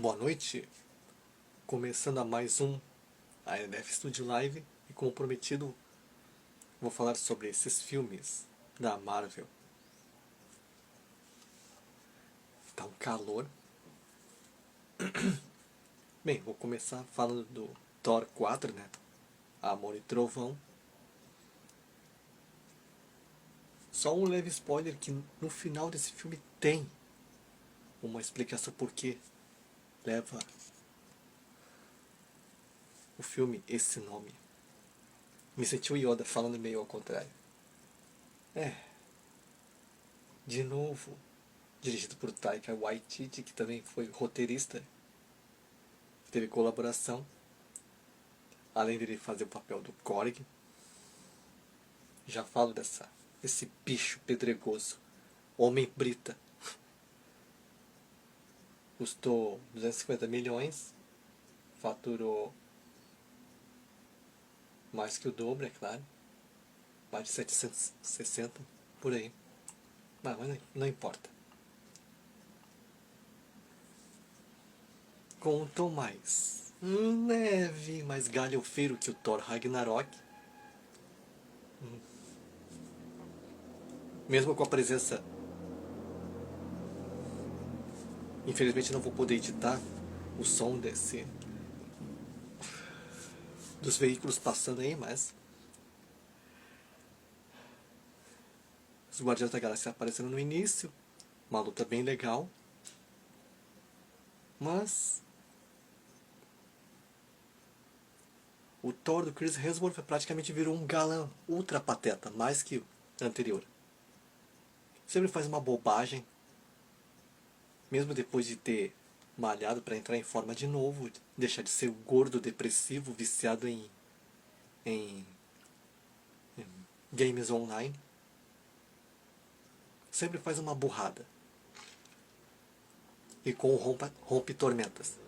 Boa noite, começando a mais um ANF Studio Live e como prometido vou falar sobre esses filmes da Marvel. Tá um calor. Bem, vou começar falando do Thor 4, né? Amor e Trovão. Só um leve spoiler que no final desse filme tem uma explicação por que leva o filme esse nome. Me senti o Yoda falando meio ao contrário. De novo, dirigido por Taika Waititi, que também foi roteirista, teve colaboração, além dele fazer o papel do Korg. Já falo desse bicho pedregoso, homem brita. Custou 250 milhões, faturou mais que o dobro, é claro, mais de 760, por aí. Mas não importa. Com um tom mais leve, mais galhofeiro que o Thor Ragnarok. Mesmo com a presença... Infelizmente não vou poder editar o som dos veículos passando aí, mas... Os Guardiões da Galáxia aparecendo no início. Uma luta bem legal. Mas... o Thor do Chris Hemsworth praticamente virou um galã ultra pateta, mais que o anterior. Sempre faz uma bobagem. Mesmo depois de ter malhado para entrar em forma de novo, deixar de ser o gordo depressivo viciado em games online. Sempre faz uma burrada. E com o rompe tormentas.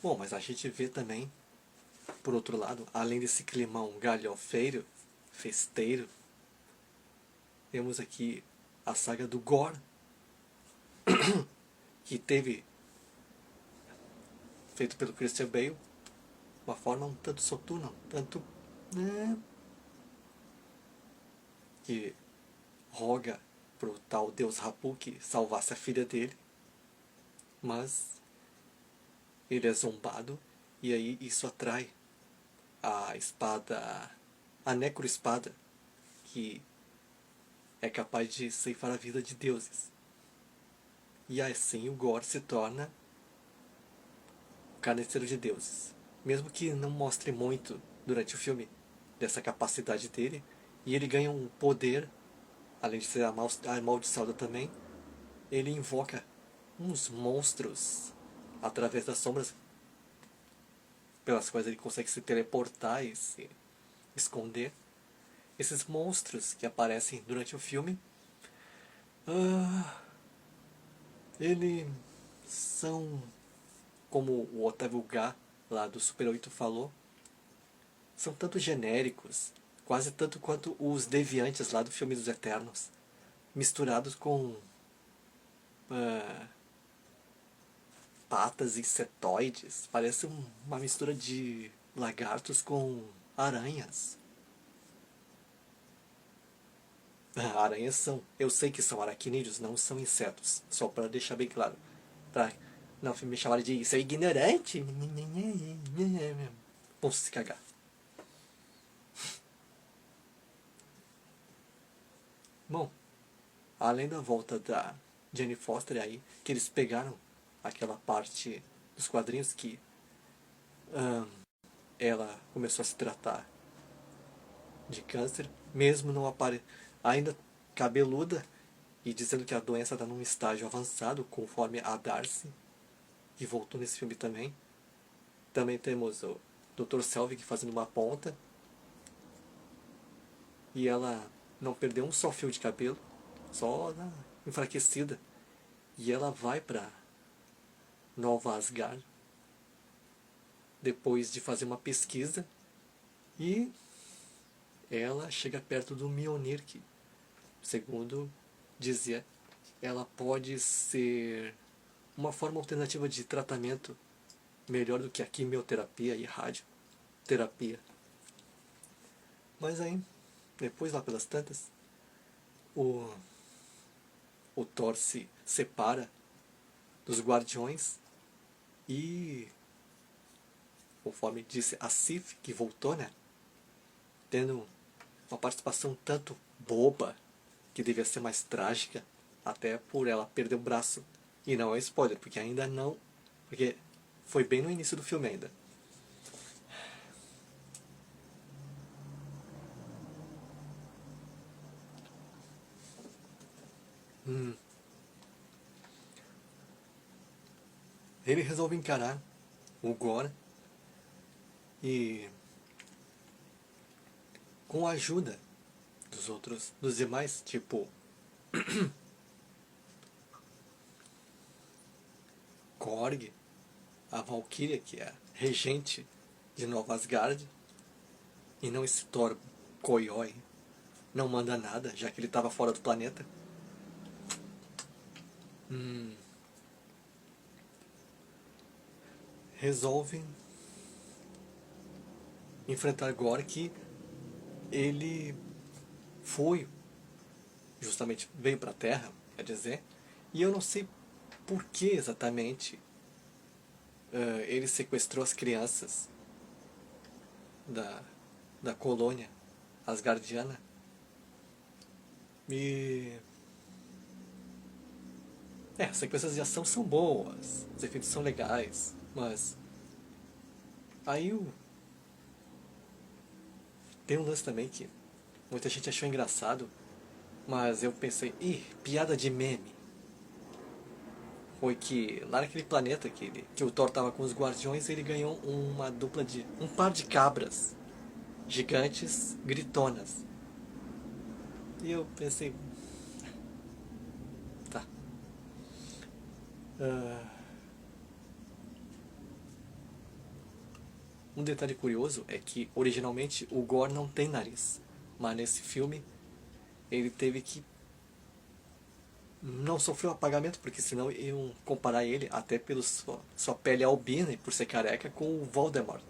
Bom, mas a gente vê também, por outro lado, além desse climão galhofeiro, festeiro, temos aqui a saga do Gore, que teve, feito pelo Christian Bale, uma forma um tanto soturna, um tanto... que roga pro tal Deus Rapu que salvasse a filha dele, mas ele é zombado, e aí isso atrai a espada, a necroespada, que é capaz de ceifar a vida de deuses. E assim o Gore se torna o carniceiro de deuses. Mesmo que não mostre muito durante o filme dessa capacidade dele, e ele ganha um poder, além de ser amaldiçoado também, ele invoca uns monstros através das sombras, pelas quais ele consegue se teleportar e se esconder. Esses monstros que aparecem durante o filme, eles são, como o Otávio Gá, lá do Super 8 falou, são tanto genéricos, quase tanto quanto os deviantes lá do filme dos Eternos, misturados com patas insetoides. Parece uma mistura de lagartos com aranhas. Aranhas são... eu sei que são aracnídeos, não são insetos. Só para deixar bem claro. Pra não me chamarem de seu ignorante. Vamos se cagar. Bom, além da volta da Jane Foster aí, que eles pegaram aquela parte dos quadrinhos que ela começou a se tratar de câncer, mesmo não ainda cabeluda, e dizendo que a doença está num estágio avançado, conforme a Darcy, que voltou nesse filme também. Também temos o Dr. Selvig fazendo uma ponta, e ela não perdeu um só fio de cabelo, só enfraquecida, e ela vai para Nova Asgard depois de fazer uma pesquisa, e ela chega perto do Mjolnir, que, segundo dizia, ela pode ser uma forma alternativa de tratamento melhor do que a quimioterapia e radioterapia. Mas aí, depois lá pelas tantas, o Thor se separa dos Guardiões e, conforme disse a Sif, que voltou, né, tendo uma participação tanto boba, que devia ser mais trágica, até por ela perder o braço. E não é spoiler, porque ainda não... Porque foi bem no início do filme ainda. Ele resolve encarar o Gore e, com a ajuda dos demais, tipo Korg, a Valkyria, que é regente de Nova Asgard, e não esse Thor Koyoi, não manda nada, já que ele estava fora do planeta. Resolvem enfrentar Gore, que ele foi, justamente veio para a Terra, quer dizer, e eu não sei por que exatamente ele sequestrou as crianças da, da colônia asgardiana. E... as sequências de ação são boas, os efeitos são legais, mas... Aí tem um lance também que muita gente achou engraçado, mas eu pensei, piada de meme. Foi que lá naquele planeta que o Thor tava com os Guardiões, ele ganhou um par de cabras gigantes, gritonas. E eu pensei, tá. Um detalhe curioso é que originalmente o Gore não tem nariz, mas nesse filme ele teve que... Não sofreu apagamento, porque senão iam comparar ele, até pela sua pele albina e por ser careca, com o Voldemort,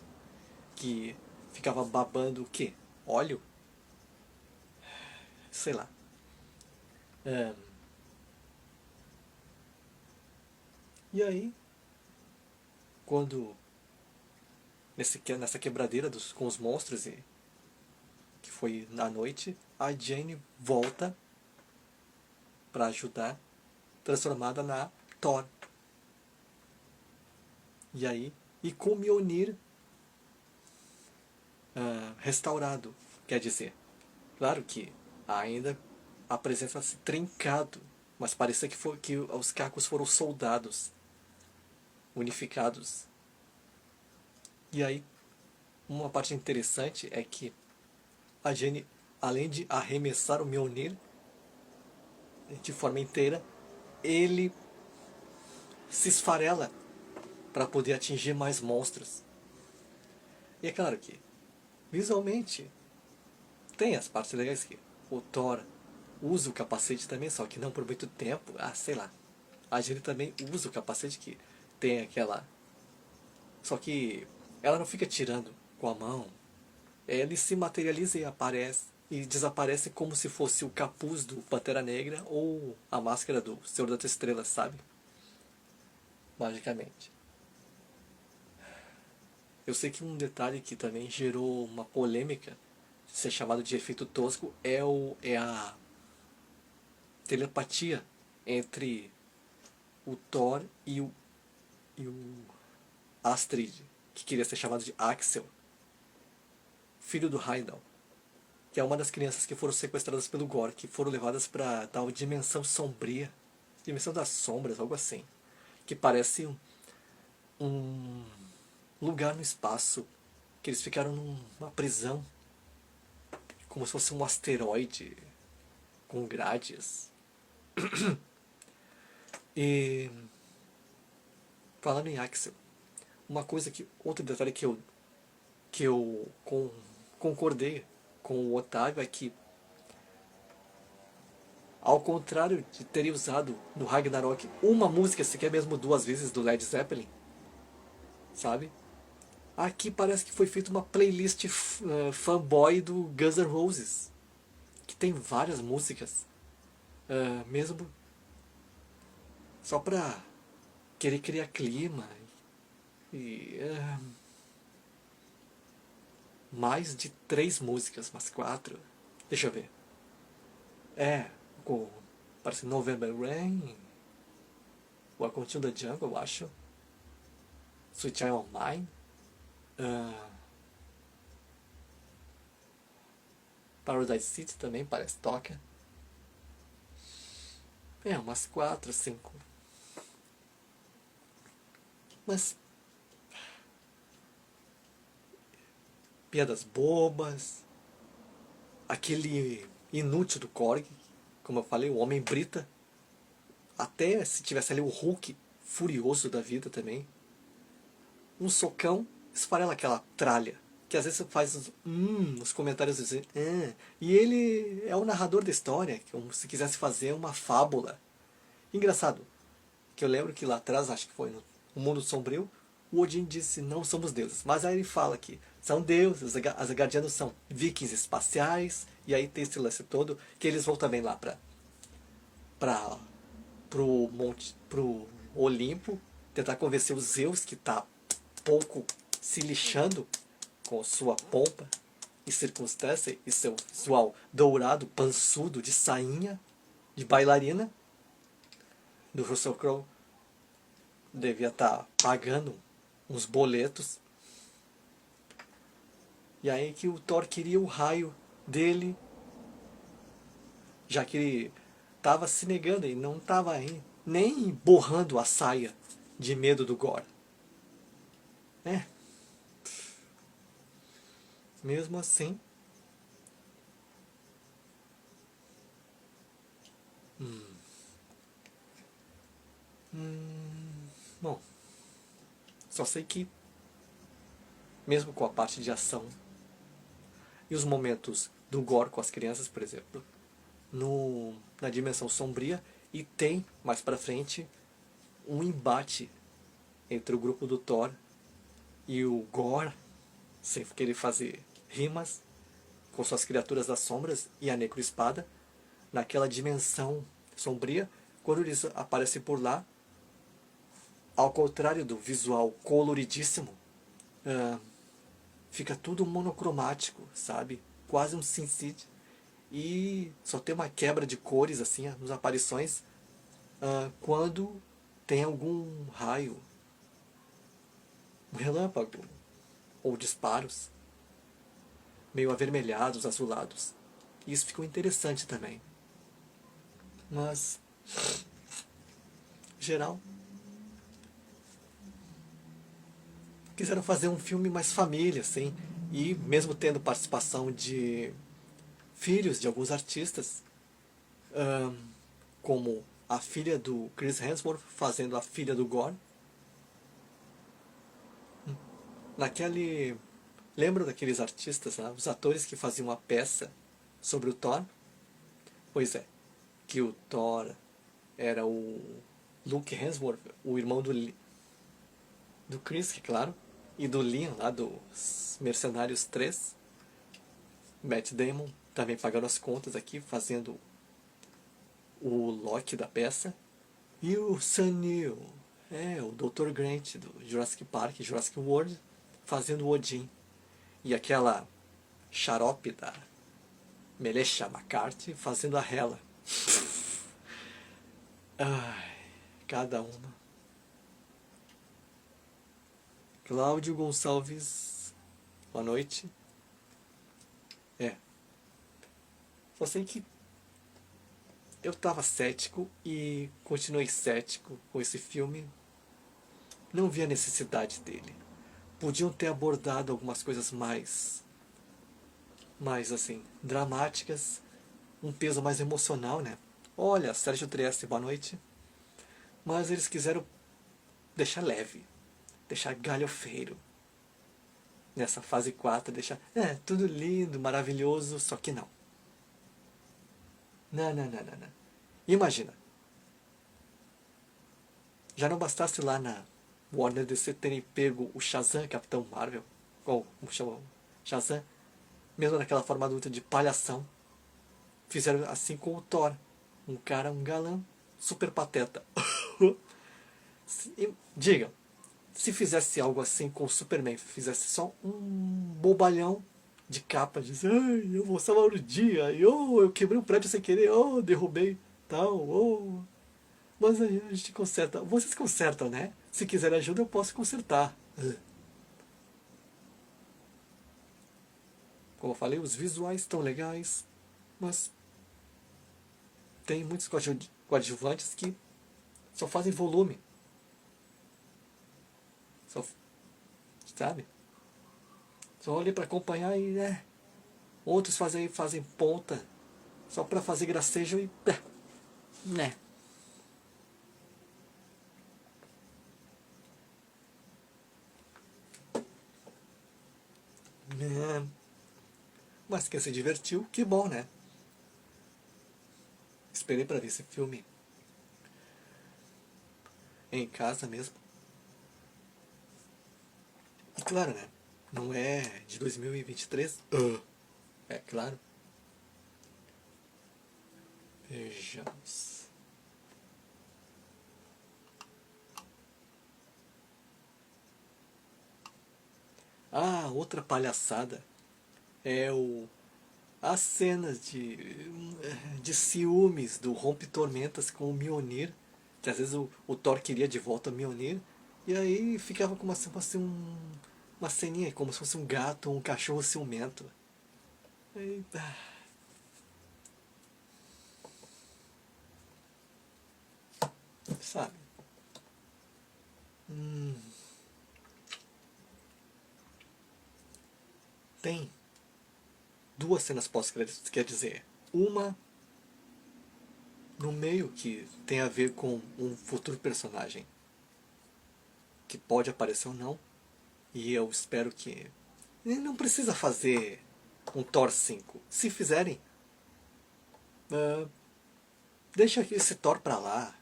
que ficava babando o quê? Óleo? Sei lá. E aí, quando nessa quebradeira com os monstros, que foi na noite, a Jane volta para ajudar, transformada na Thor. E aí, e com o Mjolnir restaurado, quer dizer, claro que ainda apresenta-se trincado, mas parecia que os cacos foram soldados, unificados. E aí, uma parte interessante é que a Jenny, além de arremessar o Mjolnir de forma inteira, ele se esfarela para poder atingir mais monstros. E é claro que, visualmente, tem as partes legais que o Thor usa o capacete também, só que não por muito tempo. Sei lá. A Jenny também usa o capacete, que tem aquela... Só que ela não fica tirando com a mão. Ele se materializa e aparece e desaparece como se fosse o capuz do Pantera Negra ou a máscara do Senhor das Estrelas, sabe? Magicamente. Eu sei que um detalhe que também gerou uma polêmica, ser chamado de efeito tosco, é a telepatia entre o Thor e o Astrid, que queria ser chamado de Axel, filho do Heimdall, que é uma das crianças que foram sequestradas pelo Gore, que foram levadas para tal dimensão sombria, dimensão das sombras, algo assim, que parece um lugar no espaço, que eles ficaram numa prisão, como se fosse um asteroide com grades. E falando em Axel, outro detalhe que eu concordei com o Otávio é que Ao contrário de terem usado no Ragnarok uma música, sequer mesmo duas vezes, do Led Zeppelin, sabe? Aqui parece que foi feita uma playlist fanboy do Guns N' Roses, que tem várias músicas, mesmo só pra querer criar clima. E mais de 3 músicas, umas 4. Deixa eu ver. Com, parece November Rain, Welcome to the Jungle, eu acho. Sweet Child of Mine. Paradise City também parece toca. Umas 4, 5. Mas piadas bobas. Aquele inútil do Korg, como eu falei, o Homem Brita. Até se tivesse ali o Hulk furioso da vida também. Um socão, esfarela aquela tralha. Que às vezes você faz os comentários dizendo, e ele é o narrador da história, como se quisesse fazer uma fábula. Engraçado, que eu lembro que lá atrás, acho que foi no Mundo Sombrio, o Odin disse, não somos deuses. Mas aí ele fala que são deuses, as Asgardianos são vikings espaciais, e aí tem esse lance todo, que eles vão também lá pro Olimpo, tentar convencer os Zeus, que tá pouco se lixando com sua pompa e circunstância e seu visual dourado, pançudo, de sainha, de bailarina. Do Russell Crowe devia estar pagando uns boletos. E aí que o Thor queria o raio dele, já que ele estava se negando e não estava aí nem borrando a saia de medo do Gore. Mesmo assim, bom, só sei que mesmo com a parte de ação e os momentos do Gore com as crianças, por exemplo, na dimensão sombria, e tem mais pra frente um embate entre o grupo do Thor e o Gore, sem querer fazer rimas, com suas criaturas das sombras e a Necroespada, naquela dimensão sombria. Quando eles aparecem por lá, ao contrário do visual coloridíssimo, fica tudo monocromático, sabe? Quase um Sin City. E só tem uma quebra de cores assim nas aparições quando tem algum raio, um relâmpago ou disparos meio avermelhados, azulados. E isso ficou interessante também. Mas, em geral, quiseram fazer um filme mais família, assim, e mesmo tendo participação de filhos de alguns artistas, como a filha do Chris Hemsworth fazendo a filha do Gore. Lembram daqueles artistas, né? Os atores que faziam uma peça sobre o Thor? Pois é, que o Thor era o Luke Hemsworth, o irmão do Chris, claro, e do Liam, lá dos Mercenários 3. Matt Damon também pagando as contas aqui, fazendo o Loki da peça. E o Sam Neill, o Dr. Grant do Jurassic Park, Jurassic World, fazendo o Odin. E aquela xarope da Melissa McCarthy fazendo a Hela. Ai, cada uma. Cláudio Gonçalves, boa noite. Só sei que eu tava cético e continuei cético com esse filme. Não vi a necessidade dele. Podiam ter abordado algumas coisas mais assim, dramáticas, um peso mais emocional, né? Olha, Sérgio Trieste, boa noite. Mas eles quiseram deixar leve, deixar galhofeiro. Nessa fase 4, deixar tudo lindo, maravilhoso, só que não. Não. Imagina, já não bastasse lá na Warner DC terem pego o Shazam, Capitão Marvel, ou como chama Shazam, mesmo naquela forma adulta de palhação, fizeram assim com o Thor, um cara, um galã, super pateta. Diga, se fizesse algo assim com o Superman, fizesse só um bobalhão de capa, diz, ai, eu vou salvar o dia, eu quebrei um prédio sem querer, derrubei, tal, mas aí a gente conserta. Vocês consertam, né? Se quiser ajuda, eu posso consertar. Como eu falei, os visuais estão legais, mas tem muitos coadjuvantes que só fazem volume. Só, sabe? Só ali para acompanhar e, né? Outros fazem ponta só para fazer gracejo e, né? É. Mas quem se divertiu, que bom, né? Esperei para ver esse filme em casa mesmo. E claro, né? Não é de 2023. É claro. Vejamos. Ah, outra palhaçada é as cenas de ciúmes do Rompe Tormentas com o Mjolnir, que às vezes o Thor queria de volta o Mjolnir, e aí ficava como assim, uma ceninha, como se fosse um gato ou um cachorro ciumento. Aí, sabe? Tem duas cenas pós-créditos, quer dizer, uma no meio que tem a ver com um futuro personagem que pode aparecer ou não, e eu espero que não precisa fazer um Thor 5. Se fizerem, uh, deixa esse Thor pra lá,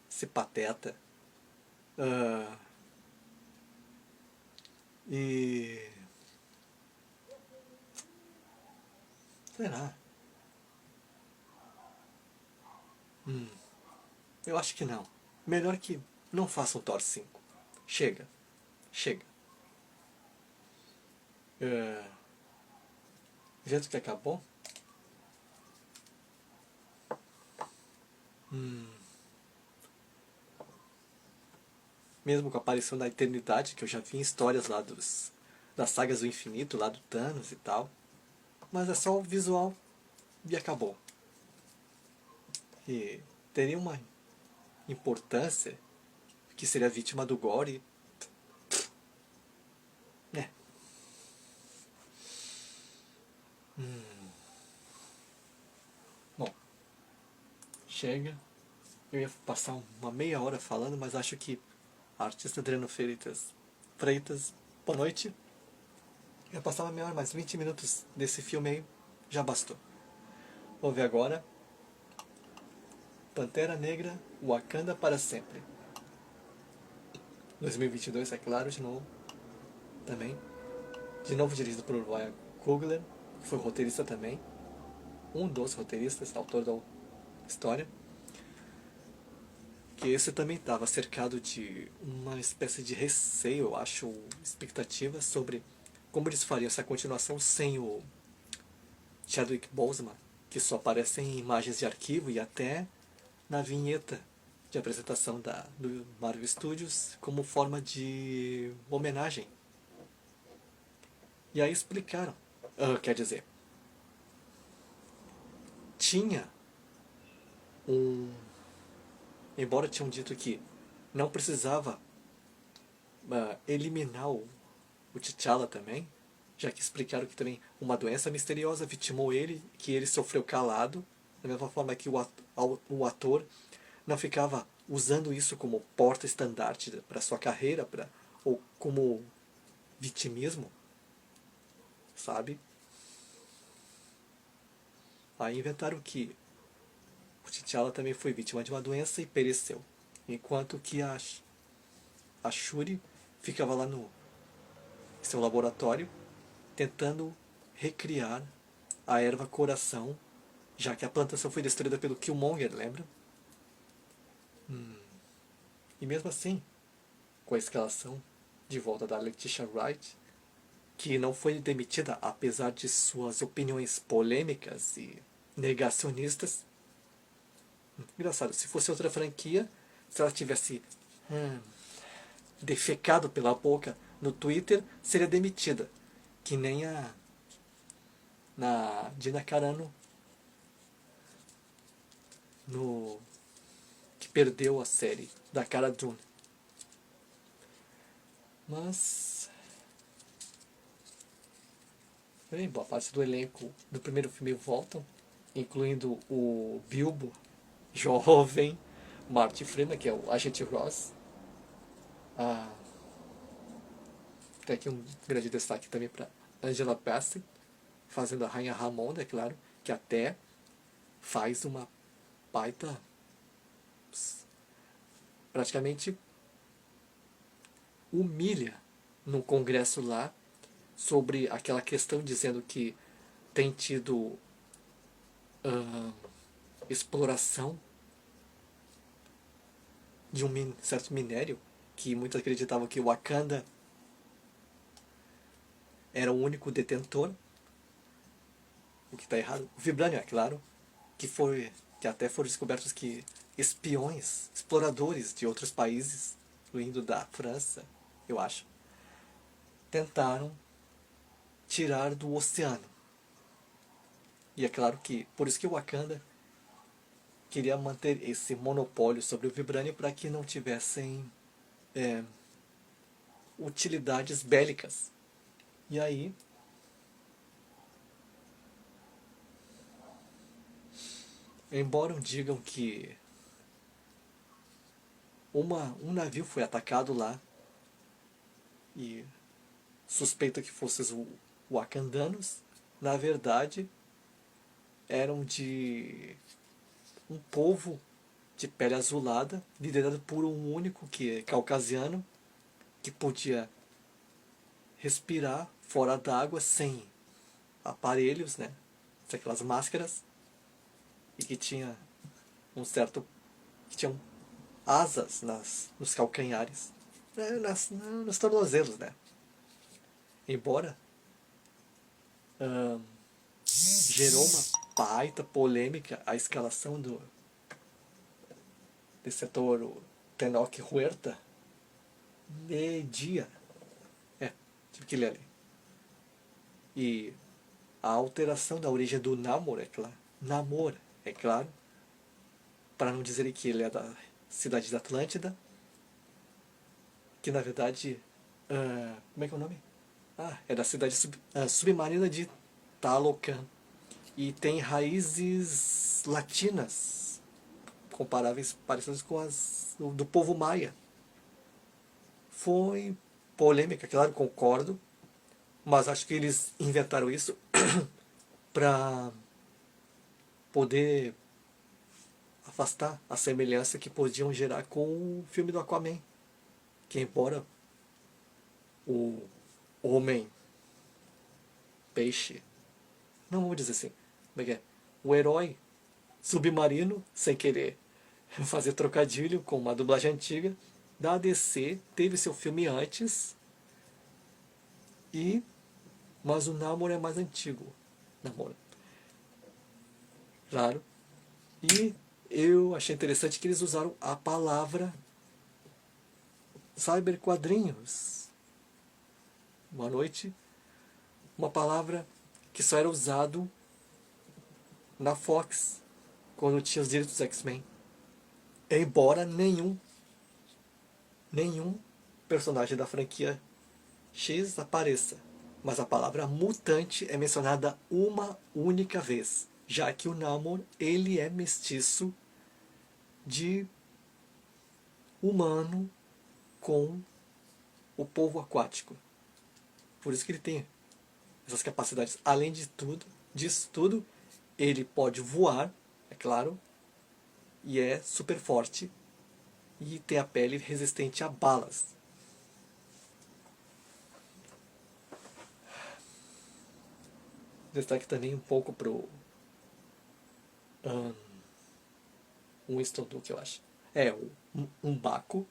esse pateta. Uh, e será? Eu acho que não. Melhor que não faça um Thor 5. Chega, chega. Do jeito que acabou, mesmo com a aparição da eternidade, que eu já vi em histórias lá das sagas do infinito, lá do Thanos e tal. Mas é só o visual e acabou. E teria uma importância que seria vítima do gore. É. Bom, chega. Eu ia passar uma meia hora falando, mas acho que a artista Adriano Freitas, boa noite. Eu ia passar uma meia hora, mais 20 minutos desse filme aí já bastou. Vou ver agora Pantera Negra, Wakanda para sempre. 2022, é claro, de novo. Também. De novo dirigido por Ryan Coogler, que foi roteirista também. Um dos roteiristas, autor da história. Que esse também estava cercado de uma espécie de receio, eu acho, expectativa sobre como eles fariam essa continuação sem o Chadwick Boseman, que só aparece em imagens de arquivo e até na vinheta de apresentação do Marvel Studios como forma de homenagem. E aí explicaram, quer dizer, tinha um... Embora tinham dito que não precisava eliminar o T'Challa também, já que explicaram que também uma doença misteriosa vitimou ele, que ele sofreu calado, da mesma forma que o ator não ficava usando isso como porta-estandarte para sua carreira, ou como vitimismo, sabe? Aí inventaram que T'Challa também foi vítima de uma doença e pereceu. Enquanto que a Shuri ficava lá no seu laboratório tentando recriar a erva coração, já que a plantação foi destruída pelo Killmonger, lembra? E mesmo assim, com a escalação de volta da Letitia Wright, que não foi demitida apesar de suas opiniões polêmicas e negacionistas. Engraçado, se fosse outra franquia, se ela tivesse defecado pela boca no Twitter, seria demitida. Que nem a Gina Carano que perdeu a série da Cara Dune. Mas bem, boa parte do elenco do primeiro filme voltam, incluindo o Bilbo jovem, Marty Freeman, que é o Agente Ross. Tem aqui um grande destaque também para Angela Bassett, fazendo a Rainha Ramonda, é claro, que até faz uma baita, praticamente humilha no congresso lá sobre aquela questão, dizendo que tem tido exploração de um certo minério, que muitos acreditavam que o Wakanda era o único detentor, o que está errado. O Vibranium, é claro, que até foram descobertos que espiões, exploradores de outros países, incluindo da França, eu acho, tentaram tirar do oceano. E é claro que, por isso que o Wakanda queria manter esse monopólio sobre o Vibranium para que não tivessem utilidades bélicas. E aí, embora digam que um navio foi atacado lá e suspeita que fossem os wakandanos, na verdade eram de um povo de pele azulada, liderado por um único que é caucasiano, que podia respirar fora d'água sem aparelhos, né? Sem aquelas máscaras, e que tinha que tinham asas nos calcanhares, nos tornozelos, né? Embora gerou uma baita polêmica a escalação desse ator, o Tenoch Huerta, meio-dia. Tive que ler ali. E a alteração da origem do Namor, é claro, para não dizerem que ele é da cidade da Atlântida, que na verdade, como é que é o nome? É da cidade submarina de Talocan, e tem raízes latinas, comparáveis, parecidas com as do povo maia. Foi polêmica, claro, concordo, mas acho que eles inventaram isso para poder afastar a semelhança que podiam gerar com o filme do Aquaman, que embora o homem peixe, não vamos dizer assim, como é que é? O herói submarino, sem querer fazer trocadilho com uma dublagem antiga, da DC, teve seu filme antes, mas o Namor é mais antigo. Namor. Claro. E eu achei interessante que eles usaram a palavra cyberquadrinhos. Boa noite. Uma palavra que só era usado na Fox, quando tinha os direitos dos X-Men. Embora nenhum personagem da franquia X apareça. Mas a palavra mutante é mencionada uma única vez, já que o Namor, ele é mestiço de humano com o polvo aquático. Por isso que ele tem essas capacidades. Além disso tudo, ele pode voar, é claro, e é super forte e tem a pele resistente a balas. Destaque também um pouco pro Winston Duke, eu acho. É, um Baco,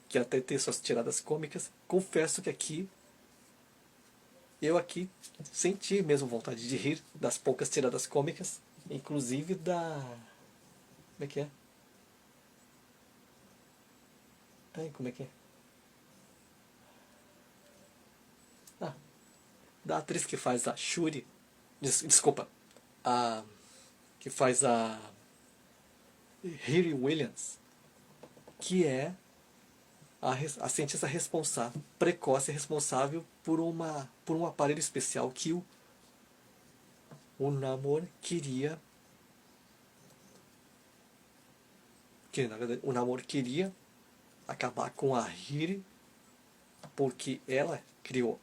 que até tem suas tiradas cômicas. Confesso que eu aqui senti mesmo vontade de rir das poucas tiradas cômicas, inclusive da... Como é que é? Ai, como é que é? Ah, da atriz que faz a Shuri. Desculpa. A... Que faz a... Riri Williams. Que é a cientista responsável, precoce responsável por um aparelho especial que o Namor queria, que na verdade o Namor queria acabar com a Riri porque ela criou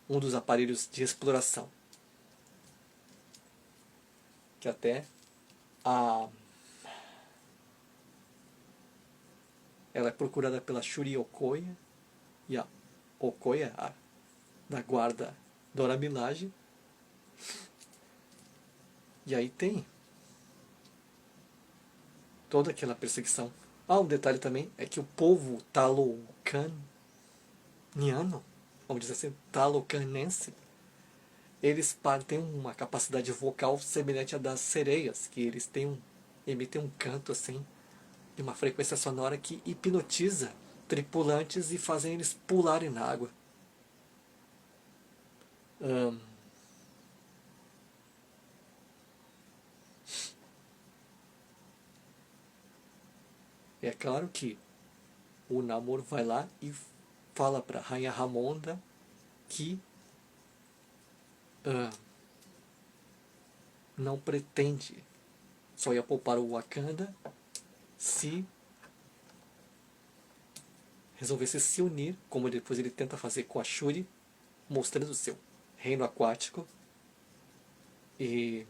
um dos aparelhos de exploração, que até a ela é procurada pela Shuri Okoye, e a Okoye, da guarda Dora Milaje. E aí tem toda aquela perseguição. Um detalhe também é que o povo talocaniano, vamos dizer assim, talocanense, eles têm uma capacidade vocal semelhante à das sereias, que eles emitem um canto assim, de uma frequência sonora que hipnotiza tripulantes e fazem eles pularem na água. É claro que o Namor vai lá e fala para Rainha Ramonda que não pretende, só ia poupar o Wakanda se resolvesse se unir, como depois ele tenta fazer com a Shuri, mostrando o seu reino aquático e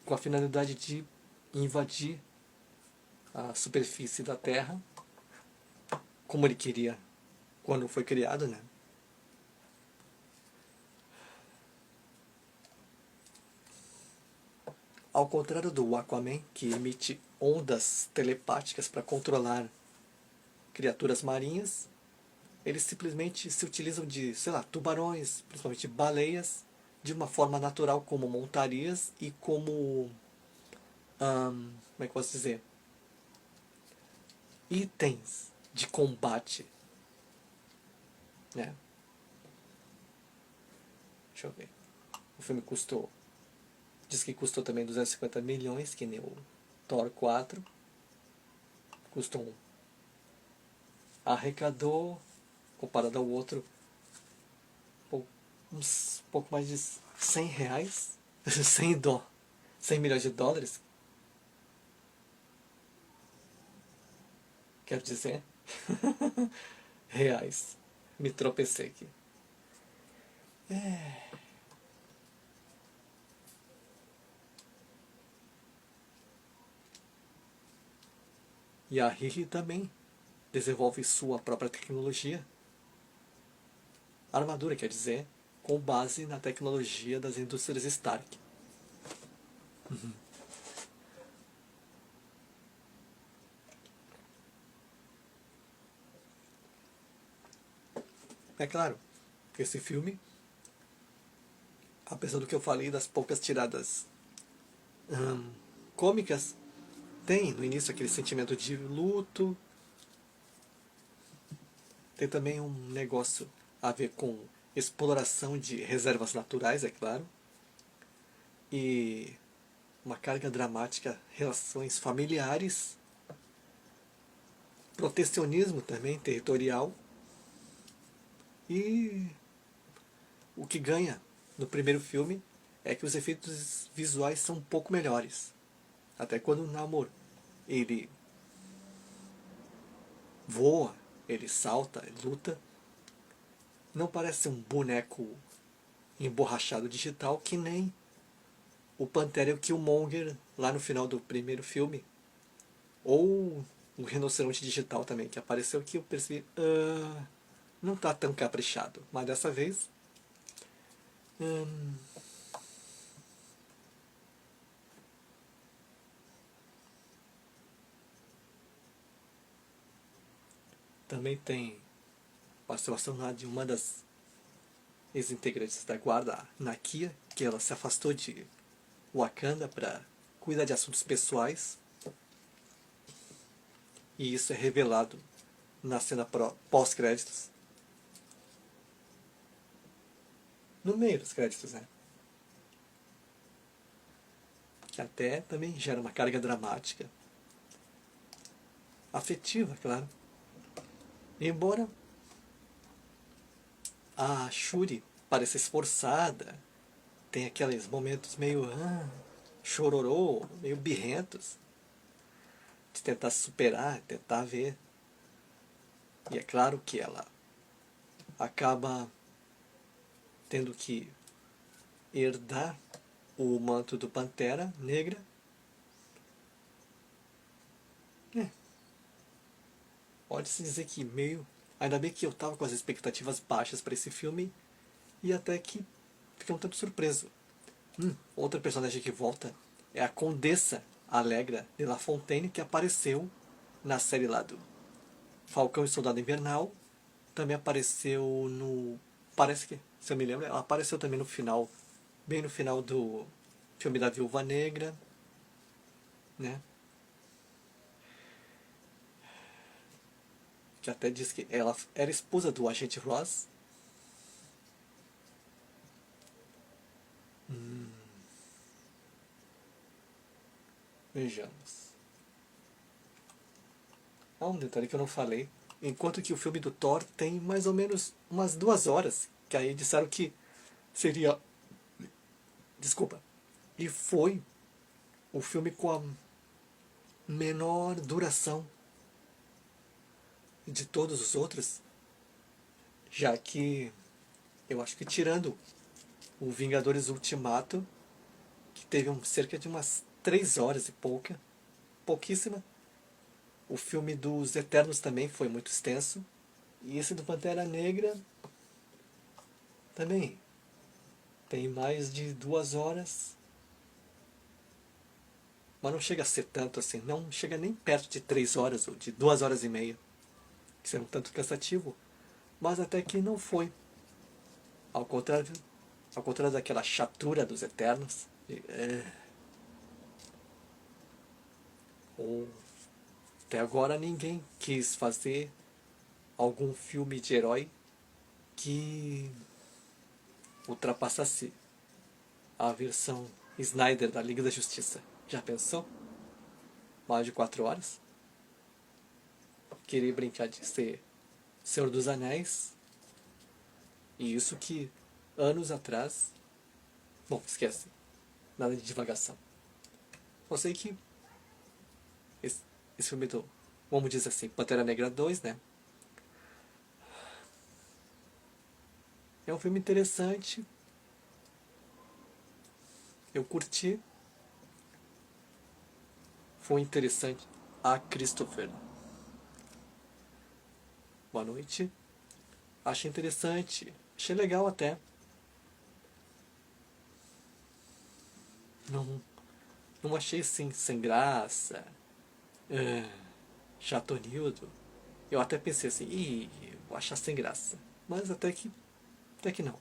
com a finalidade de invadir a superfície da Terra, como ele queria quando foi criado, né? Ao contrário do Aquaman, que emite ondas telepáticas para controlar criaturas marinhas, eles simplesmente se utilizam de, sei lá, tubarões, principalmente baleias, de uma forma natural como montarias e como, como é que posso dizer, itens de combate, né? Deixa eu ver. O filme diz que custou também 250 milhões, que nem o Thor 4. Custou arrecadou, comparado ao outro, uns pouco mais de 100 reais, 100 milhões de dólares, quero dizer, reais. Me tropecei aqui. E a Riri também desenvolve sua própria tecnologia. Armadura, quer dizer, com base na tecnologia das indústrias Stark. É claro, esse filme, apesar do que eu falei das poucas tiradas cômicas, tem no início aquele sentimento de luto, tem também um negócio a ver com exploração de reservas naturais, é claro, e uma carga dramática, relações familiares, protecionismo também territorial, e o que ganha no primeiro filme é que os efeitos visuais são um pouco melhores. Até quando o Namor ele voa, ele salta, ele luta, não parece um boneco emborrachado digital, que nem o Pantera e o Killmonger lá no final do primeiro filme. Ou o rinoceronte digital também, que apareceu, que eu percebi, não tá tão caprichado. Mas dessa vez, também tem a situação lá de uma das ex-integrantes da guarda, Nakia, que ela se afastou de Wakanda para cuidar de assuntos pessoais. E isso é revelado na cena pós-créditos. No meio dos créditos, né? Que até também gera uma carga dramática. Afetiva, claro. Embora a Shuri pareça esforçada, tem aqueles momentos meio chororô, meio birrentos, de tentar superar, tentar ver. E é claro que ela acaba tendo que herdar o manto do Pantera Negra. Pode-se dizer que meio... Ainda bem que eu tava com as expectativas baixas para esse filme e até que fiquei um tanto surpreso. Outra personagem que volta é a Condessa Alegra de La Fontaine, que apareceu na série lá do Falcão e Soldado Invernal. Também apareceu no... Parece que, se eu me lembro, ela apareceu também no final, bem no final do filme da Viúva Negra, né? Que até diz que ela era esposa do agente Ross. Vejamos. Há um detalhe que eu não falei. Enquanto que o filme do Thor tem mais ou menos umas 2 horas. Que aí disseram que seria... Desculpa. E foi o filme com a menor duração de todos os outros. Já que eu acho que tirando o Vingadores Ultimato, que teve cerca de umas 3 horas e pouca, pouquíssima. O filme dos Eternos também foi muito extenso. E esse do Pantera Negra também tem mais de 2 horas. Mas não chega a ser tanto assim. Não chega nem perto de 3 horas ou de 2 horas e meia. Isso é um tanto cansativo. Mas até que não foi. Ao contrário daquela chatura dos Eternos. Ou até agora ninguém quis fazer algum filme de herói que ultrapassasse a versão Snyder da Liga da Justiça. Já pensou? Mais de 4 horas? Querer brincar de ser Senhor dos Anéis. E isso que anos atrás... Bom, esquece. Nada de divagação. Só sei que esse filme do... Vamos dizer assim, Pantera Negra 2, né? É um filme interessante. Eu curti. Foi interessante. A Christopher. Boa noite. Achei interessante. Achei legal até. Não achei assim, sem graça. Chatonildo. Eu até pensei assim, vou achar sem graça. Mas até que não.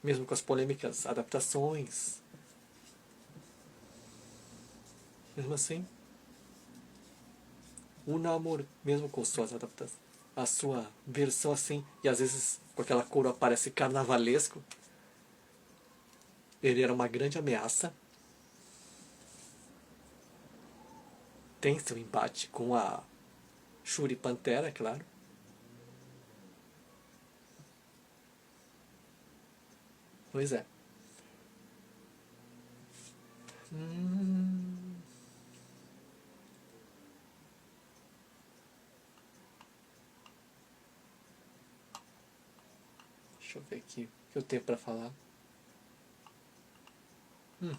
Mesmo com as polêmicas adaptações. Mesmo assim, o Namor, mesmo com suas adaptações, a sua versão assim, e às vezes com aquela cor aparece carnavalesco, ele era uma grande ameaça. Tem seu embate com a Shuri Pantera, claro. Pois é. Deixa Deixa eu ver aqui o que eu tenho pra falar. Hum.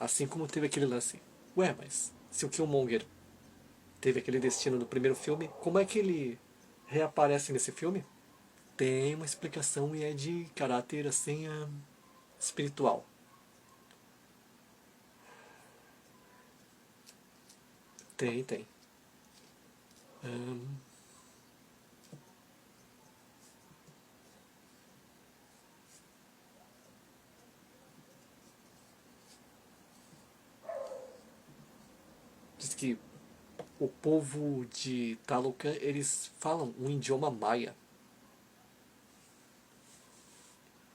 Assim como teve aquele lance. Ué, mas se o Killmonger teve aquele destino no primeiro filme, como é que ele reaparece nesse filme? Tem uma explicação e é de caráter assim espiritual. Tem, tem. Hum, diz que o povo de Talocan, eles falam um idioma maia.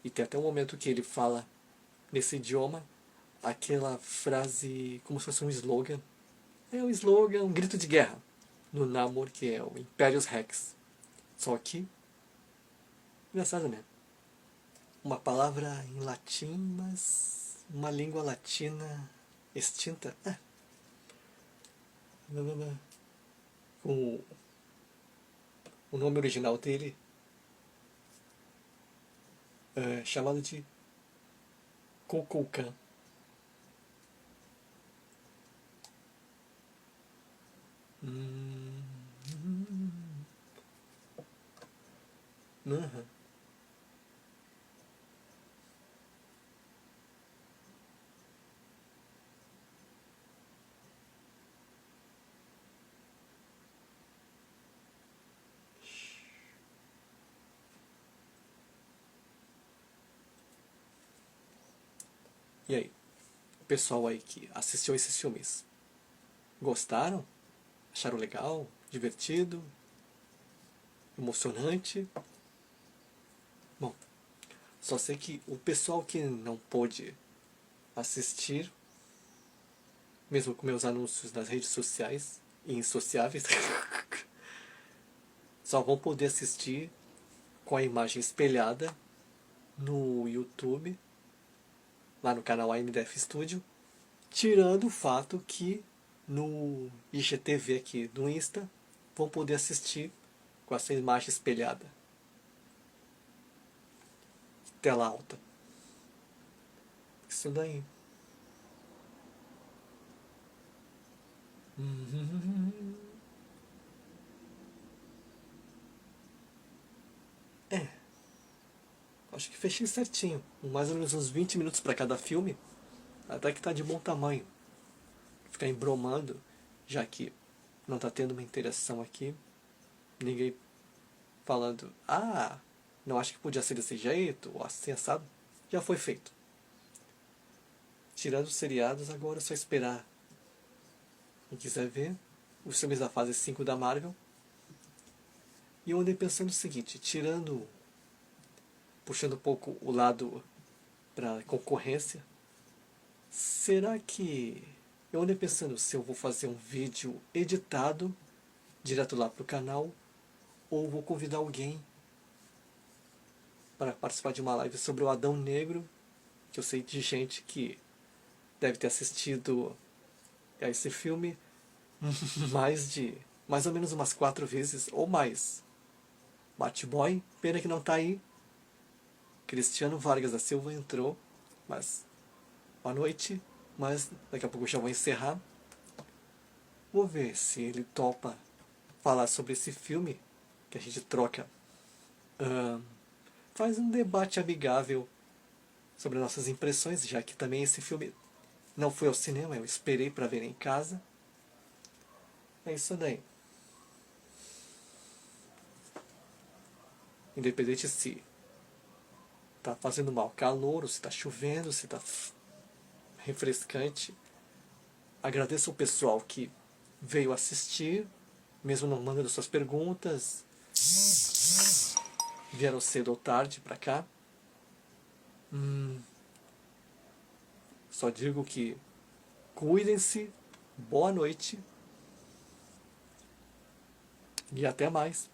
E tem até um momento que ele fala nesse idioma aquela frase como se fosse um slogan. É um slogan, um grito de guerra no Namor, que é o Imperius Rex. Só que, engraçado, né? Uma palavra em latim, mas uma língua latina extinta. Com o nome original dele é chamado de Kukulkan. Uhum. E aí, o pessoal aí que assistiu esses filmes, gostaram? Acharam legal? Divertido? Emocionante? Bom, só sei que o pessoal que não pôde assistir, mesmo com meus anúncios nas redes sociais e insociáveis, só vão poder assistir com a imagem espelhada no YouTube, lá no canal AMDF Studio, tirando o fato que no IGTV aqui do Insta vão poder assistir com essa imagem espelhada. Tela alta. Isso daí. É, acho que fechei certinho. Mais ou menos uns 20 minutos para cada filme. Até que tá de bom tamanho. Ficar embromando, já que não tá tendo uma interação aqui. Ninguém falando, não acho que podia ser desse jeito, ou assim assado. Já foi feito. Tirando os seriados, agora é só esperar. Quem quiser ver, os filmes da fase 5 da Marvel. E eu andei pensando o seguinte, puxando um pouco o lado para concorrência, será que eu andei pensando se eu vou fazer um vídeo editado direto lá pro canal ou vou convidar alguém para participar de uma live sobre o Adão Negro, que eu sei de gente que deve ter assistido a esse filme mais ou menos umas 4 vezes ou mais. Batboy, pena que não tá aí. Cristiano Vargas da Silva entrou, mas boa noite, mas daqui a pouco eu já vou encerrar. Vou ver se ele topa falar sobre esse filme, que a gente troca, faz um debate amigável sobre nossas impressões, já que também esse filme não foi ao cinema, eu esperei para ver em casa. É isso daí. Independente se tá fazendo mal calor, ou se tá chovendo, se tá refrescante, agradeço o pessoal que veio assistir, mesmo não mandando suas perguntas, vieram cedo ou tarde pra cá. Só digo que cuidem-se, boa noite e até mais.